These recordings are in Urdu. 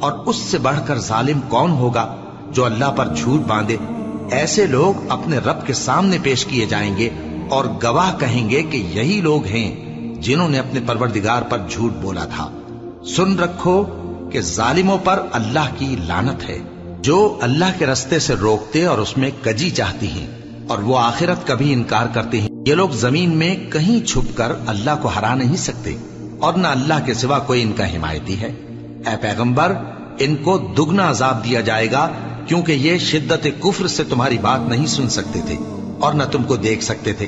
اور اس سے بڑھ کر ظالم کون ہوگا جو اللہ پر جھوٹ باندھے؟ ایسے لوگ اپنے رب کے سامنے پیش کیے جائیں گے اور گواہ کہیں گے کہ یہی لوگ ہیں جنہوں نے اپنے پروردگار پر جھوٹ بولا تھا۔ سن رکھو کہ ظالموں پر اللہ کی لعنت ہے، جو اللہ کے رستے سے روکتے اور اس میں کجی چاہتی ہیں، اور وہ آخرت کا بھی انکار کرتے ہیں۔ یہ لوگ زمین میں کہیں چھپ کر اللہ کو ہرا نہیں سکتے، اور نہ اللہ کے سوا کوئی ان کا حمایتی ہے۔ اے پیغمبر، ان کو دگنا عذاب دیا جائے گا، کیونکہ یہ شدت کفر سے تمہاری بات نہیں سن سکتے تھے اور نہ تم کو دیکھ سکتے تھے۔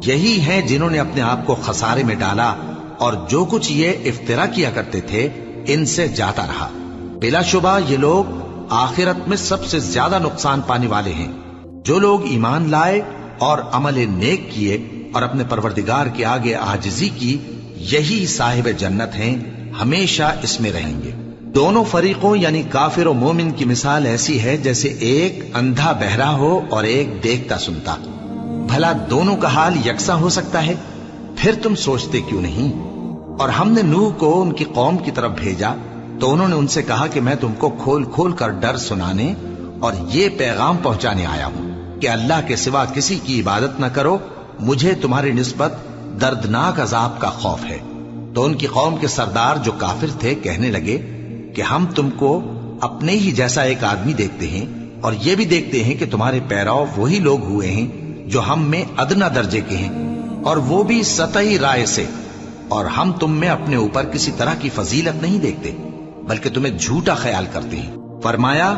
یہی ہیں جنہوں نے اپنے آپ کو خسارے میں ڈالا، اور جو کچھ یہ افترا کیا کرتے تھے ان سے جاتا رہا۔ بلا شبہ یہ لوگ آخرت میں سب سے زیادہ نقصان پانے والے ہیں۔ جو لوگ ایمان لائے اور عمل نیک کیے اور اپنے پروردگار کے آگے عاجزی کی، یہی صاحب جنت ہیں، ہمیشہ اس میں رہیں گے۔ دونوں فریقوں یعنی کافر و مومن کی مثال ایسی ہے جیسے ایک اندھا بہرا ہو اور ایک دیکھتا سنتا۔ بھلا دونوں کا حال یکساں ہو سکتا ہے؟ پھر تم سوچتے کیوں نہیں؟ اور ہم نے نوح کو ان کی قوم کی طرف بھیجا تو انہوں نے ان سے کہا کہ میں تم کو کھول کھول کر ڈر سنانے اور یہ پیغام پہنچانے آیا ہوں کہ اللہ کے سوا کسی کی عبادت نہ کرو، مجھے تمہاری نسبت دردناک عذاب کا خوف ہے۔ تو ان کی قوم کے سردار جو کافر تھے کہنے لگے کہ ہم تم کو اپنے ہی جیسا ایک آدمی دیکھتے ہیں، اور یہ بھی دیکھتے ہیں کہ تمہارے پیراؤ وہی لوگ ہوئے ہیں جو ہم میں ادنا درجے کے ہیں، اور وہ بھی سطحی رائے سے، اور ہم تم میں اپنے اوپر کسی طرح کی فضیلت نہیں دیکھتے بلکہ تمہیں جھوٹا خیال کرتے ہیں۔ فرمایا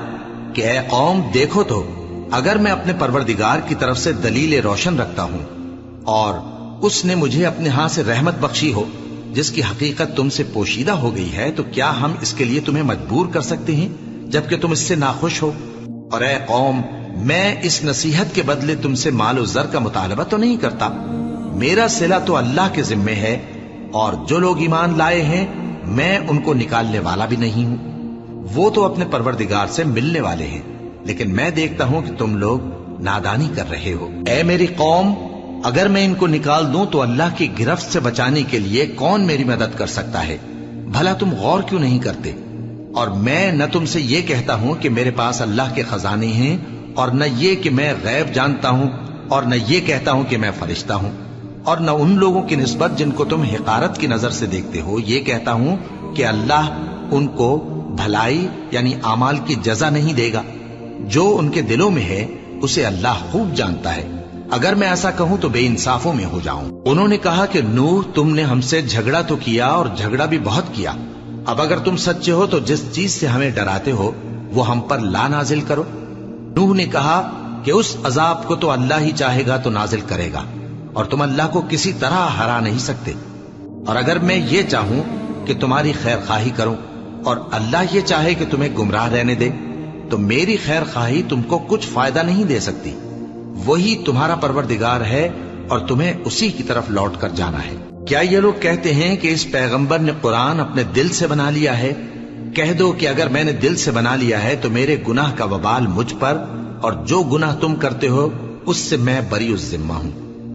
کہ اے قوم، دیکھو تو اگر میں اپنے پروردگار کی طرف سے دلیل روشن رکھتا ہوں اور اس نے مجھے اپنے ہاں سے رحمت بخشی ہو جس کی حقیقت تم سے پوشیدہ ہو گئی ہے، تو کیا ہم اس کے لیے تمہیں مجبور کر سکتے ہیں جبکہ تم اس سے ناخوش ہو؟ اور اے قوم، میں اس نصیحت کے بدلے تم سے مال و زر کا مطالبہ تو نہیں کرتا، میرا صلہ تو اللہ کے ذمے ہے، اور جو لوگ ایمان لائے ہیں میں ان کو نکالنے والا بھی نہیں ہوں، وہ تو اپنے پروردگار سے ملنے والے ہیں، لیکن میں دیکھتا ہوں کہ تم لوگ نادانی کر رہے ہو۔ اے میری قوم، اگر میں ان کو نکال دوں تو اللہ کی گرفت سے بچانے کے لیے کون میری مدد کر سکتا ہے؟ بھلا تم غور کیوں نہیں کرتے؟ اور میں نہ تم سے یہ کہتا ہوں کہ میرے پاس اللہ کے خزانے ہیں، اور نہ یہ کہ میں غیب جانتا ہوں، اور نہ یہ کہتا ہوں کہ میں فرشتہ ہوں، اور نہ ان لوگوں کی نسبت جن کو تم حقارت کی نظر سے دیکھتے ہو یہ کہتا ہوں کہ اللہ ان کو بھلائی یعنی اعمال کی جزا نہیں دے گا۔ جو ان کے دلوں میں ہے اسے اللہ خوب جانتا ہے۔ اگر میں ایسا کہوں تو بے انصافوں میں ہو جاؤں۔ انہوں نے کہا کہ نوح، تم نے ہم سے جھگڑا تو کیا اور جھگڑا بھی بہت کیا، اب اگر تم سچے ہو تو جس چیز سے ہمیں ڈراتے ہو وہ ہم پر لا نازل کرو۔ نوح نے کہا کہ اس عذاب کو تو اللہ ہی چاہے گا تو نازل کرے گا، اور تم اللہ کو کسی طرح ہرا نہیں سکتے۔ اور اگر میں یہ چاہوں کہ تمہاری خیر خواہی کروں اور اللہ یہ چاہے کہ تمہیں گمراہ رہنے دے، تو میری خیر خواہی تم کو کچھ فائدہ نہیں دے سکتی۔ وہی تمہارا پروردگار ہے اور تمہیں اسی کی طرف لوٹ کر جانا ہے۔ کیا یہ لوگ کہتے ہیں کہ اس پیغمبر نے قرآن اپنے دل سے بنا لیا ہے؟ کہہ دو کہ اگر میں نے دل سے بنا لیا ہے تو میرے گناہ کا وبال مجھ پر، اور جو گناہ تم کرتے ہو اس سے میں بری الذمہ ہوں۔